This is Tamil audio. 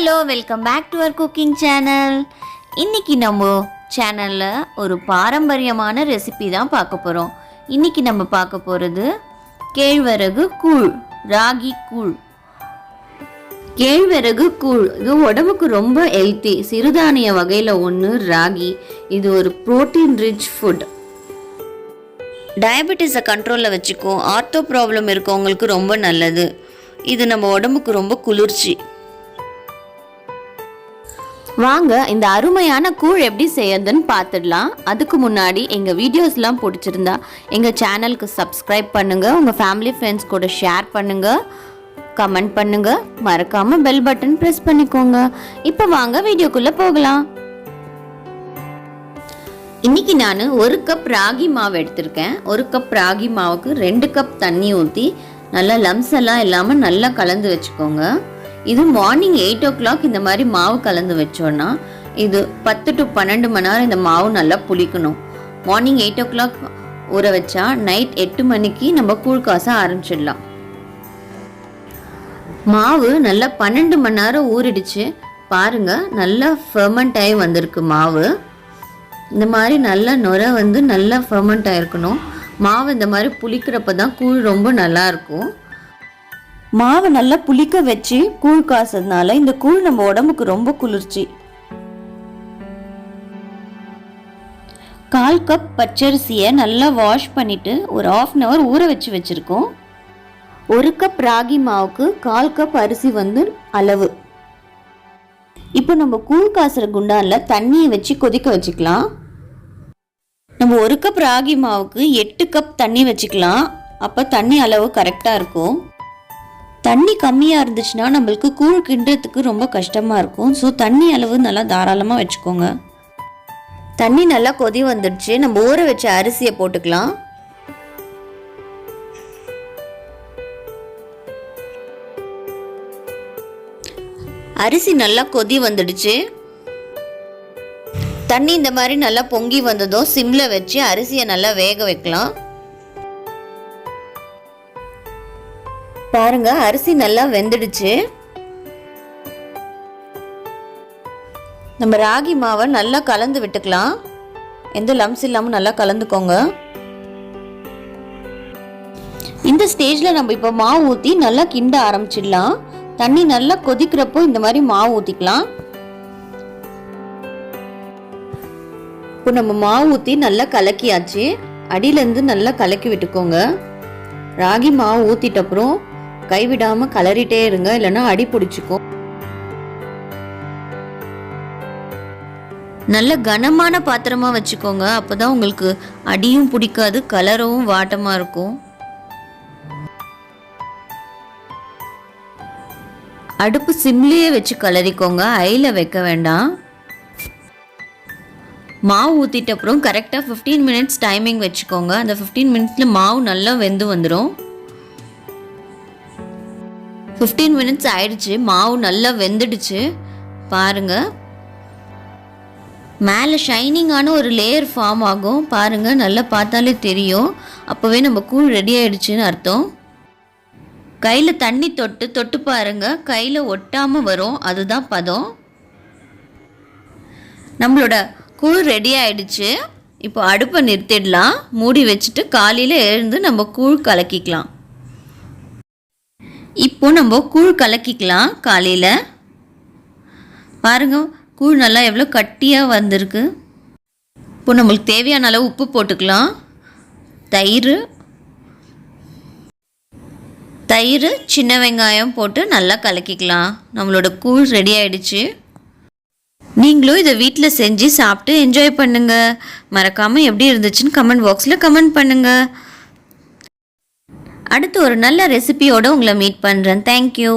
Hello, welcome back to our cooking channel. இன்றைக்கி நம்ம சேனலில் ஒரு பாரம்பரியமான ரெசிபி தான் பார்க்க போகிறோம். இன்றைக்கி நம்ம பார்க்க போகிறது கேழ்வரகு கூழ், ராகி கூழ். கேழ்வரகு கூழ் இது உடம்புக்கு ரொம்ப ஹெல்த்தி சிறுதானிய வகையில் ஒன்று ராகி. இது ஒரு ப்ரோட்டீன் ரிச் ஃபுட். டயபெட்டிஸை கண்ட்ரோலில் வச்சுக்கும். ஆர்த்தோ ப்ராப்ளம் இருக்கவங்களுக்கு ரொம்ப நல்லது. இது நம்ம உடம்புக்கு ரொம்ப குளிர்ச்சி. வாங்க இந்த அருமையான கூழ் எப்படி செய்யறதுன்னு பார்த்துடலாம். அதுக்கு முன்னாடி எங்கள் வீடியோஸ்லாம் பிடிச்சிருந்தா எங்கள் சேனலுக்கு சப்ஸ்கிரைப் பண்ணுங்கள், உங்கள் ஃபேமிலி ஃப்ரெண்ட்ஸ் கூட ஷேர் பண்ணுங்கள், கமெண்ட் பண்ணுங்கள், மறக்காமல் பெல் பட்டன் ப்ரெஸ் பண்ணிக்கோங்க. இப்போ வாங்க வீடியோக்குள்ளே போகலாம். இன்றைக்கி நான் 1 கப் ராகி மாவு எடுத்திருக்கேன். 1 கப் ராகி மாவுக்கு 2 கப் தண்ணி ஊற்றி நல்லா லம்ஸ் எல்லாம் இல்லாமல் நல்லா கலந்து வச்சுக்கோங்க. இது மார்னிங் 8 o'clock இந்த மாதிரி மாவு கலந்து வச்சோன்னா இது 10 to 12 மணி நேரம் இந்த மாவு நல்லா புளிக்கணும். மார்னிங் 8 o'clock ஊற வச்சா நைட் 8 மணிக்கு நம்ம கூழ் காச ஆரம்பிச்சிடலாம். மாவு நல்லா 12 மணி நேரம் ஊறிடுச்சு. பாருங்க, நல்லா ஃபெர்மெண்ட் ஆகி வந்திருக்கு மாவு. இந்த மாதிரி நல்லா நுரை வந்து நல்லா ஃபெர்மெண்ட் ஆகிருக்கணும். மாவு இந்த மாதிரி புளிக்கிறப்ப தான் கூழ் ரொம்ப நல்லா இருக்கும். மாவு நல்லா புளிக்க வச்சு கூழ் காசுறதுனால இந்த கூழ் நம்ம உடம்புக்கு ரொம்ப குளிர்ச்சி. 1/4 கப் பச்சரிசியை நல்லா வாஷ் பண்ணிட்டு ஒரு 1/2 hour ஊற வச்சு வச்சிருக்கோம். 1 கப் ராகி மாவுக்கு 1/4 கப் அரிசி வந்து அளவு. இப்போ நம்ம கூழ் காசுற குண்டானில் தண்ணியை வச்சு கொதிக்க வச்சுக்கலாம். நம்ம 1 கப் ராகி மாவுக்கு 8 கப் தண்ணி வச்சுக்கலாம். அப்போ தண்ணி அளவு கரெக்டாக இருக்கும். தண்ணி கம்மியாக இருந்துச்சுன்னா நம்மளுக்கு கூழ் கிண்டுறதுக்கு ரொம்ப கஷ்டமாக இருக்கும். ஸோ தண்ணி அளவு நல்லா தாராளமாக வச்சுக்கோங்க. தண்ணி நல்லா கொதி வந்துடுச்சு. நம்ம ஊற வச்ச அரிசியை போட்டுக்கலாம். அரிசி நல்லா கொதி வந்துடுச்சு. தண்ணி இந்த மாதிரி நல்லா பொங்கி வந்ததும் சிம்மில் வச்சு அரிசியை நல்லா வேக வைக்கலாம். பாருங்க, அரிசி நல்லா வெந்துடுச்சு. நம்ம ராகி மாவை நல்லா கலந்து விட்டுக்கலாம். எந்த லம்ஸ் இல்லாமல் நல்லா கலந்துக்கோங்க. இந்த ஸ்டேஜில் நம்ம இப்போ மாவு ஊற்றி நல்லா கிண்ட ஆரம்பிச்சிடலாம். தண்ணி நல்லா கொதிக்கிறப்போ இந்த மாதிரி மாவு ஊற்றிக்கலாம். இப்போ நம்ம மாவு ஊற்றி நல்லா கலக்கியாச்சு. அடியிலேருந்து நல்லா கலக்கி விட்டுக்கோங்க. ராகி மாவு ஊற்றிட்ட அப்புறம் கைவிடாம கலரிட்டே இருங்க, இல்லைன்னா அடி பிடிச்சிக்கும். நல்ல கனமான பாத்திரமா வச்சுக்கோங்க. அப்போதான் உங்களுக்கு அடியும் பிடிக்காது, கலரும் வாட்டமா இருக்கும். அடுப்பு சிம்லேயே வச்சு கலரிக்கோங்க, ஹைல வைக்க வேண்டாம். மாவு ஊற்றிட்ட அப்புறம் கரெக்டாக 15 minutes டைமிங் வச்சுக்கோங்க. அந்த 15 minutesல மாவு நல்லா வெந்து வந்துடும். 15 minutes ஆயிடுச்சு. மாவு நல்லா வெந்துடுச்சு. பாருங்க, மேலே ஷைனிங்கான ஒரு லேயர் ஃபார்ம் ஆகும். பாருங்க, நல்லா பார்த்தாலே தெரியும். அப்போவே நம்ம கூழ் ரெடி ஆயிடுச்சுன்னு அர்த்தம். கையில் தண்ணி தொட்டு பாருங்க, கையில் ஒட்டாமல் வரும். அதுதான் பதம். நம்மளோட கூழ் ரெடி ஆயிடுச்சு. இப்போ அடுப்பை நிறுத்திடலாம். மூடி வச்சுட்டு காலையில் எழுந்து நம்ம கூழ் கலக்கிக்கலாம். இப்போ நம்ம கூழ் கலக்கிக்கலாம். காலையில் பாருங்க, கூழ் நல்லா எவ்வளோ கட்டியாக வந்திருக்கு. இப்போ நம்மளுக்கு தேவையான அளவு உப்பு போட்டுக்கலாம். தயிர் சின்ன வெங்காயம் போட்டு நல்லா கலக்கிக்கலாம். நம்மளோட கூழ் ரெடி ஆயிடுச்சு. நீங்களும் இதை வீட்டில் செஞ்சு சாப்பிட்டு என்ஜாய் பண்ணுங்கள். மறக்காமல் எப்படி இருந்துச்சுன்னு கமெண்ட் பாக்ஸில் கமெண்ட் பண்ணுங்கள். அடுத்து ஒரு நல்ல ரெசிபியோடு உங்களை மீட் பண்ணுறேன். தேங்க்யூ.